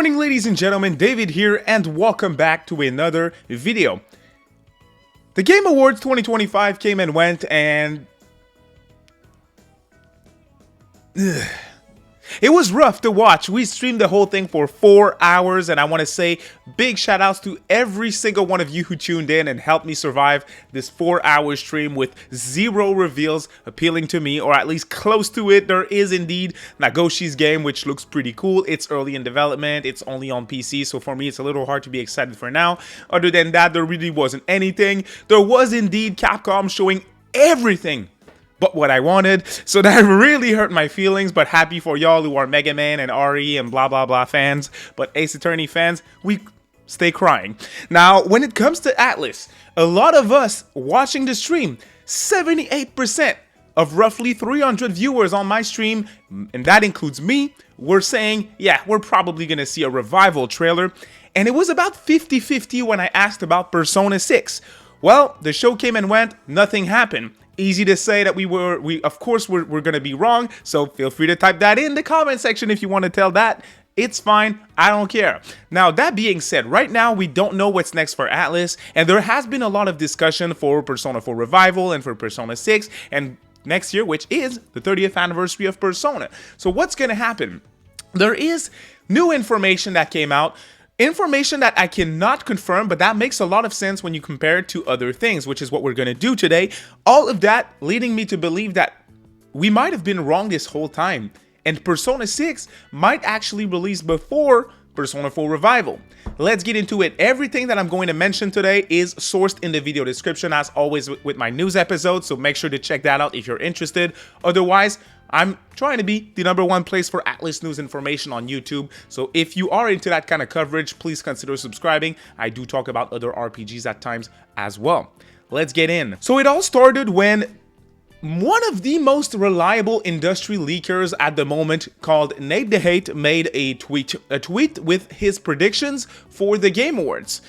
morning, ladies and gentlemen, David here, and welcome back to another video. The Game Awards 2025 came and went, and it was rough to watch. We streamed the whole thing for 4 hours, and I want to say big shout outs to every single one of you who tuned in and helped me survive this 4-hour stream with zero reveals appealing to me, or at least close to it. There is indeed Nagoshi's game, which looks pretty cool. It's early in development. It's only on PC, so for me it's a little hard to be excited for now. Other than that, there really wasn't anything. There was indeed Capcom showing everything but what I wanted, so that really hurt my feelings. But happy for y'all who are Mega Man and RE and blah blah blah fans, but Ace Attorney fans, we stay crying. Now, when it comes to Atlus, a lot of us watching the stream, 78% of roughly 300 viewers on my stream, and that includes me, were saying, yeah, we're probably gonna see a Revival trailer. And it was about 50-50 when I asked about Persona 6. Well, the show came and went, nothing happened. Easy to say that we of course we're gonna be wrong, so feel free to type that in the comment section if you want to tell that. It's fine, I don't care. Now, that being said, right now we don't know what's next for Atlus, and there has been a lot of discussion for Persona 4 Revival and for Persona 6 and next year, which is the 30th anniversary of Persona. So what's gonna happen? There is new information that came out. Information that I cannot confirm, but that makes a lot of sense when you compare it to other things, which is what we're going to do today. All of that leading me to believe that we might have been wrong this whole time, and Persona 6 might actually release before Persona 4 Revival. Let's get into it. Everything that I'm going to mention today is sourced in the video description, as always with my news episodes, so make sure to check that out if you're interested. Otherwise, I'm trying to be the #1 place for Atlus news information on YouTube, so if you are into that kind of coverage, please consider subscribing. I do talk about other RPGs at times as well. Let's get in. So it all started when one of the most reliable industry leakers at the moment, called Nate the Hate, made a tweet with his predictions for the Game Awards.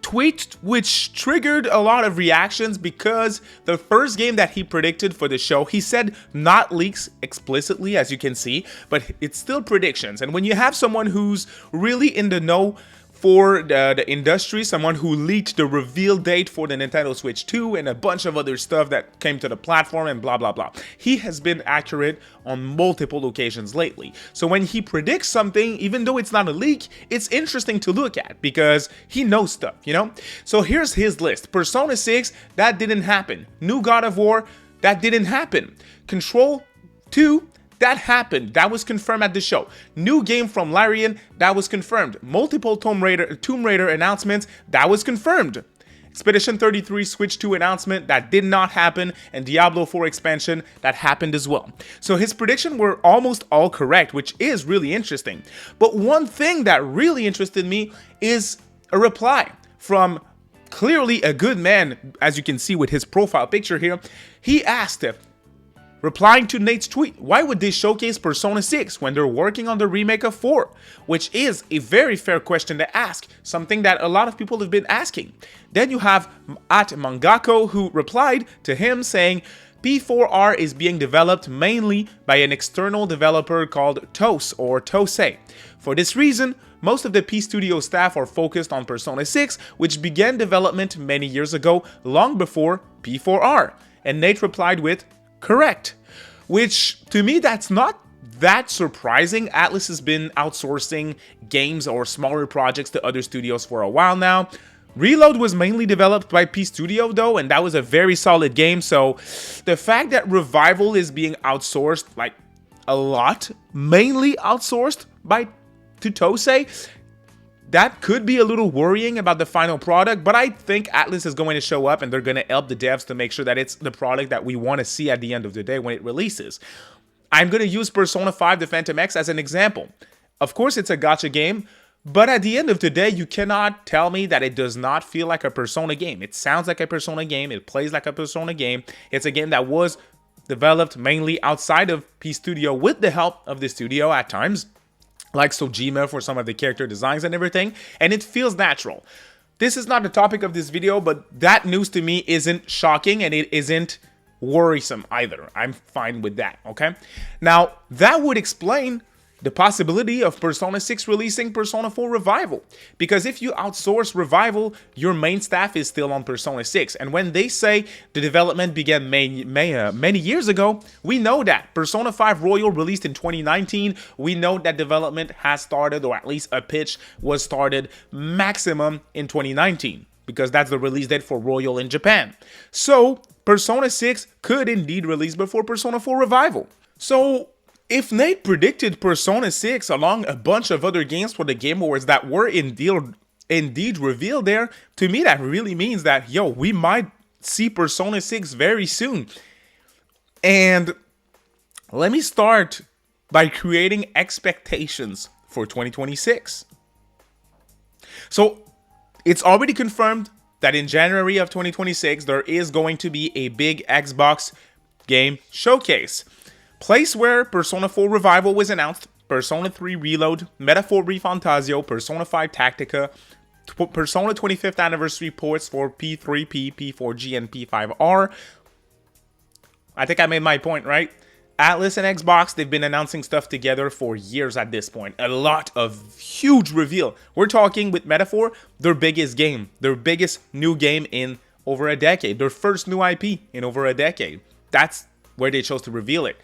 Tweet which triggered a lot of reactions because the first game that he predicted for the show, he said not leaks explicitly, as you can see, but it's still predictions. And when you have someone who's really in the know for the industry, someone who leaked the reveal date for the Nintendo Switch 2 and a bunch of other stuff that came to the platform and blah blah blah, he has been accurate on multiple occasions lately. So when he predicts something, even though it's not a leak, it's interesting to look at because he knows stuff, you know? So here's his list. Persona 6, that didn't happen. New God of War, that didn't happen. Control 2, that happened. That was confirmed at the show. New game from Larian, that was confirmed. Multiple Tomb Raider announcements, that was confirmed. Expedition 33 Switch 2 announcement, that did not happen. And Diablo 4 expansion, that happened as well. So his predictions were almost all correct, which is really interesting. But one thing that really interested me is a reply from clearly a good man, as you can see with his profile picture here. He asked, replying to Nate's tweet, why would they showcase Persona 6 when they're working on the remake of 4? Which is a very fair question to ask, something that a lot of people have been asking. Then you have at Mangako, who replied to him saying, P4R is being developed mainly by an external developer called TOS or Tosei. For this reason, most of the P Studio staff are focused on Persona 6, which began development many years ago, long before P4R. And Nate replied with, correct. Which, to me, that's not that surprising. Atlus has been outsourcing games or smaller projects to other studios for a while now. Reload was mainly developed by P Studio though, and that was a very solid game, so the fact that Revival is being outsourced, like a lot, mainly outsourced to Tosei, that could be a little worrying about the final product, but I think Atlus is going to show up and they're going to help the devs to make sure that it's the product that we want to see at the end of the day when it releases. I'm going to use Persona 5 The Phantom X as an example. Of course, it's a gacha game, but at the end of the day, you cannot tell me that it does not feel like a Persona game. It sounds like a Persona game. It plays like a Persona game. It's a game that was developed mainly outside of P Studio with the help of the studio at times, like Sojima for some of the character designs and everything, and it feels natural. This is not the topic of this video, but that news to me isn't shocking and it isn't worrisome either. I'm fine with that, okay? Now, that would explain the possibility of Persona 6 releasing Persona 4 Revival. Because if you outsource Revival, your main staff is still on Persona 6. And when they say the development began many years ago, we know that. Persona 5 Royal released in 2019. We know that development has started, or at least a pitch was started maximum in 2019. Because that's the release date for Royal in Japan. So, Persona 6 could indeed release before Persona 4 Revival. So, if Nate predicted Persona 6 along a bunch of other games for the Game Awards that were indeed revealed there, to me that really means that, yo, we might see Persona 6 very soon. And let me start by creating expectations for 2026. So, it's already confirmed that in January of 2026, there is going to be a big Xbox game showcase. Place where Persona 4 Revival was announced, Persona 3 Reload, Metaphor ReFantazio, Persona 5 Tactica, Persona 25th Anniversary ports for P3P, P4G, and P5R. I think I made my point, right? Atlus and Xbox, they've been announcing stuff together for years at this point. A lot of huge reveal. We're talking with Metaphor, their biggest game, their biggest new game in over a decade, their first new IP in over a decade. That's where they chose to reveal it.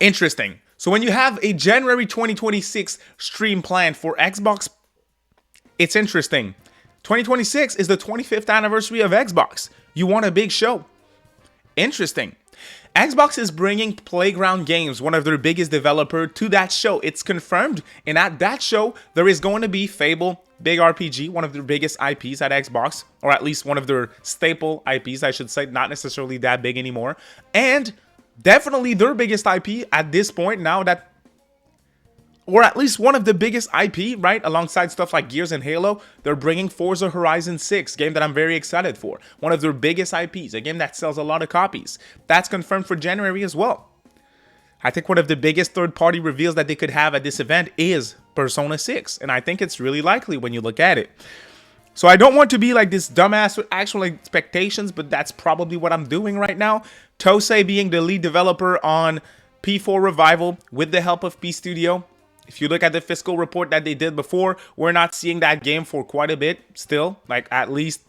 Interesting. So when you have a January 2026 stream planned for Xbox, it's interesting. 2026 is the 25th anniversary of Xbox. You want a big show. Interesting. Xbox is bringing Playground Games, one of their biggest developer, to that show. It's confirmed. And at that show, there is going to be Fable, big RPG, one of their biggest IPs at Xbox, or at least one of their staple IPs, I should say, not necessarily that big anymore. And definitely their biggest IP at this point now that, or at least one of the biggest IP, right? Alongside stuff like Gears and Halo, they're bringing Forza Horizon 6, game that I'm very excited for. One of their biggest IPs, a game that sells a lot of copies. That's confirmed for January as well. I think one of the biggest third-party reveals that they could have at this event is Persona 6, and I think it's really likely when you look at it. So I don't want to be like this dumbass with actual expectations, but that's probably what I'm doing right now. Tosei being the lead developer on P4 Revival with the help of P Studio. If you look at the fiscal report that they did before, we're not seeing that game for quite a bit still, like at least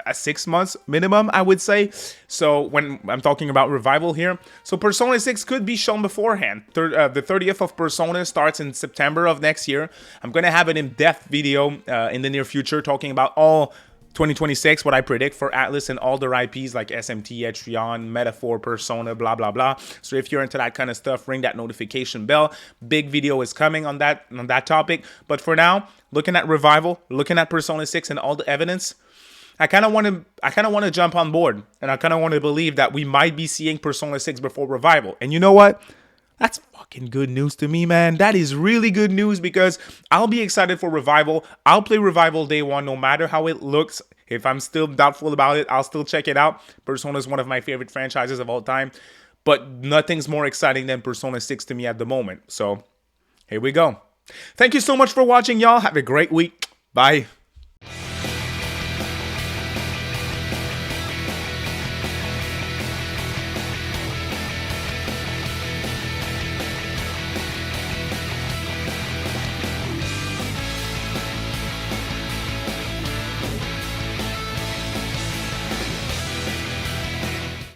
a 6 months minimum, I would say. So when I'm talking about Revival here, so Persona 6 could be shown beforehand. The 30th of Persona starts in September of next year. I'm going to have an in-depth video in the near future talking about all 2026, what I predict for Atlus and all their IPs like SMT, Etrion, Metaphor, Persona, blah, blah, blah. So if you're into that kind of stuff, ring that notification bell. Big video is coming on that topic. But for now, looking at Revival, looking at Persona 6 and all the evidence, I kind of want to jump on board, and I kind of want to believe that we might be seeing Persona 6 before Revival. And you know what? That's fucking good news to me, man. That is really good news because I'll be excited for Revival. I'll play Revival day one no matter how it looks. If I'm still doubtful about it, I'll still check it out. Persona is one of my favorite franchises of all time. But nothing's more exciting than Persona 6 to me at the moment. So, here we go. Thank you so much for watching, y'all. Have a great week. Bye.